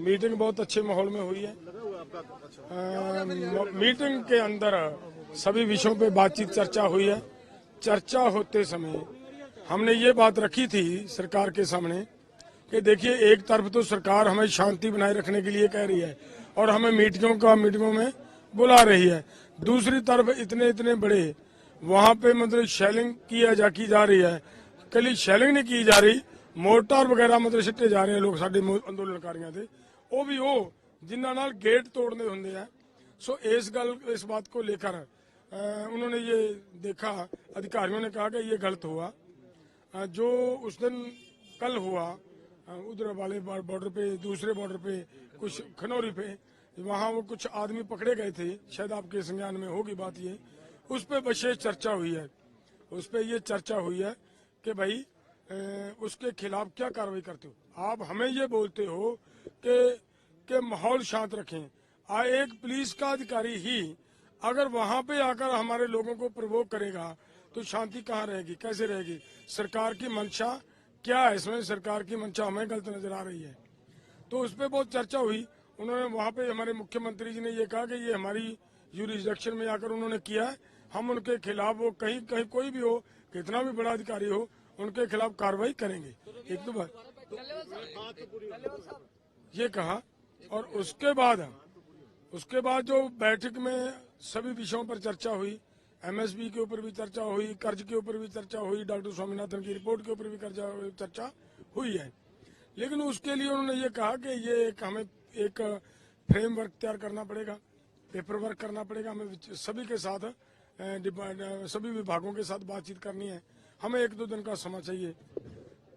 Meeting बहुत अच्छे माहौल में हुई है। मीटिंग के अंदर सभी विषयों पे बातचीत चर्चा हुई है। चर्चा होते समय हमने ये बात रखी थी सरकार के सामने कि देखिए, एक तरफ तो सरकार हमें शांति बनाए रखने के लिए कह रही है और हमें मीटिंगों में बुला रही है। दूसरी तरफ इतने बड़े वहां पे मतलब शेलिंग की जा रही है। कल शेलिंग नहीं की जा रही, मोर्टार वगैरह मतलब सिੱਟੇ जा रहे हैं लोग साडे अंदोलनकारियों से, वो भी वो जिन्होंने नाल गेट तोड़ने होंगे हैं। सो इस बात को लेकर उन्होंने ये देखा, अधिकारियों ने कहा कि ये गलत हुआ। जो उस दिन कल हुआ उधर वाले बॉर्डर पे, दूसरे बॉर्डर पे कुछ खनौरी पे, वहाँ वो कुछ आदमी पकड़े गए थे, शायद आपके संज्ञान में होगी बात ये। उस पर विशेष चर्चा हुई है। उस पर ये चर्चा हुई है कि भाई उसके खिलाफ क्या कार्रवाई करते हो। आप हमें ये बोलते हो कि माहौल शांत रखें। एक पुलिस का अधिकारी ही अगर वहां पे आकर हमारे लोगों को प्रवोक करेगा तो शांति कहाँ रहेगी, कैसे रहेगी। सरकार की मंशा क्या है इसमें? सरकार की मंशा हमें गलत नजर आ रही है। तो उस पर बहुत चर्चा हुई। उन्होंने वहां पे हमारे मुख्यमंत्री जी ने ये कहा कि ये हमारी यूरिसडिक्शन में आकर उन्होंने किया है, हम उनके खिलाफ, वो कहीं कोई भी हो, कितना भी बड़ा अधिकारी हो, उनके खिलाफ कार्रवाई करेंगे। एक दो बार ये कहा। और उसके बाद जो बैठक में सभी विषयों पर चर्चा हुई, एमएसपी के ऊपर भी चर्चा हुई, कर्ज के ऊपर भी चर्चा हुई, डॉक्टर स्वामीनाथन की रिपोर्ट के ऊपर भी चर्चा हुई है। लेकिन उसके लिए उन्होंने ये कहा कि हमें एक फ्रेमवर्क तैयार करना पड़ेगा, पेपर वर्क करना पड़ेगा, हमें सभी के साथ, सभी विभागों के साथ बातचीत करनी है, हमें 1-2 दिन का समय चाहिए।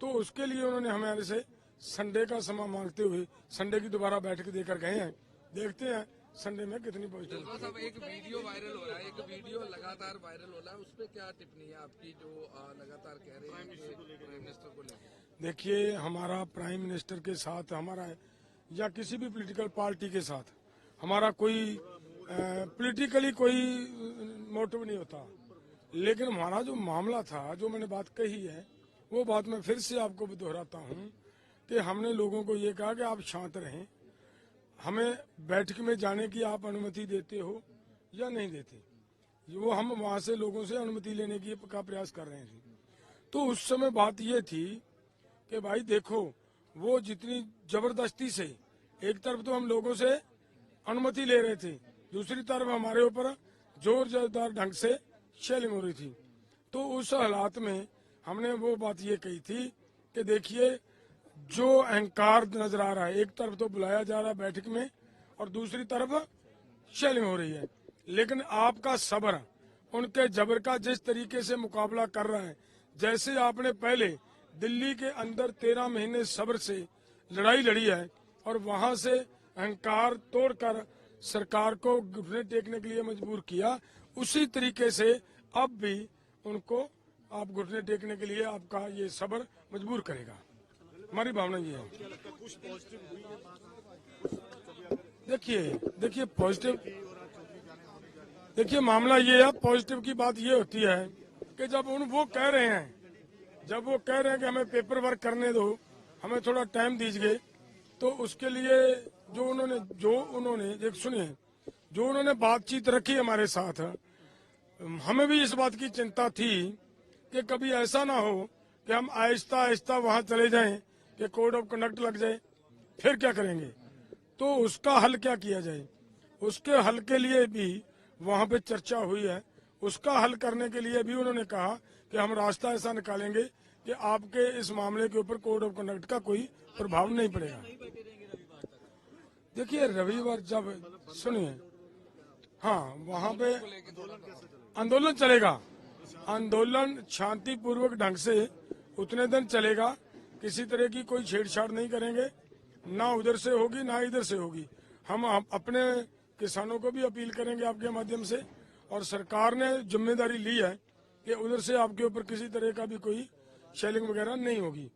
तो उसके लिए उन्होंने हमारे से संडे का समय मांगते हुए संडे की दोबारा बैठक देकर गए हैं। देखते हैं संडे में कितनी पॉजिटिव। साहब, एक वीडियो वायरल हो रहा है, एक वीडियो लगातार वायरल हो रहा है, उस पर क्या टिप्पणी है आपकी, जो लगातार कह रहे हैं प्राइम मिनिस्टर को लेकर? देखिए, हमारा प्राइम मिनिस्टर के साथ, हमारा या किसी भी पॉलिटिकल पार्टी के साथ हमारा कोई पॉलिटिकली कोई मोटिव नहीं होता। लेकिन हमारा जो मामला था, जो मैंने बात कही है, वो बात मैं फिर से आपको दोहराता हूँ कि हमने लोगों को ये कहा कि आप शांत रहें, हमें बैठक में जाने की आप अनुमति देते हो या नहीं देते। वो हम वहां से लोगों से अनुमति लेने का प्रयास कर रहे थे। तो उस समय बात ये थी कि भाई देखो, वो जितनी जबरदस्ती से, एक तरफ तो हम लोगों से अनुमति ले रहे थे, दूसरी तरफ हमारे ऊपर जोरदार ढंग से शेलिंग हो रही थी। तो उस हालात में हमने वो बात ये कही थी कि देखिए, जो अहंकार नजर आ रहा है, एक तरफ तो बुलाया जा रहा है बैठक में और दूसरी तरफ शेलिंग हो रही है, लेकिन आपका सब्र उनके जबर का जिस तरीके से मुकाबला कर रहा है, जैसे आपने पहले दिल्ली के अंदर 13 महीने सब्र से लड़ाई लड़ी है और वहां से अहंकार तोड़कर सरकार को घुटने टेकने के लिए मजबूर किया, उसी तरीके से अब भी उनको आप घुटने टेकने के लिए आपका ये सब्र मजबूर करेगा। हमारी भावना ये है। देखिए पॉजिटिव, देखिए मामला ये है, पॉजिटिव की बात ये होती है कि जब वो कह रहे हैं कि हमें पेपर वर्क करने दो, हमें थोड़ा टाइम दीजिए, तो उसके लिए जो उन्होंने सुनिए, जो उन्होंने बातचीत रखी हमारे साथ, हमें भी इस बात की चिंता थी कि कभी ऐसा ना हो कि हम आहिस्ता आहिस्ता वहां चले जाएं कि कोड ऑफ कंडक्ट लग जाए, फिर क्या करेंगे। तो उसका हल क्या किया जाए, उसके हल के लिए भी वहां पे चर्चा हुई है। उसका हल करने के लिए भी उन्होंने कहा कि हम रास्ता ऐसा निकालेंगे कि आपके इस मामले के ऊपर कोड ऑफ कंडक्ट का कोई प्रभाव नहीं पड़ेगा। देखिए, रविवार जब सुनिए, हाँ, वहां पे आंदोलन चलेगा, आंदोलन शांतिपूर्वक ढंग से उतने दिन चलेगा, किसी तरह की कोई छेड़छाड़ नहीं करेंगे, ना उधर से होगी ना इधर से होगी। हम अपने किसानों को भी अपील करेंगे आपके माध्यम से, और सरकार ने जिम्मेदारी ली है कि उधर से आपके ऊपर किसी तरह का भी कोई शेलिंग वगैरह नहीं होगी।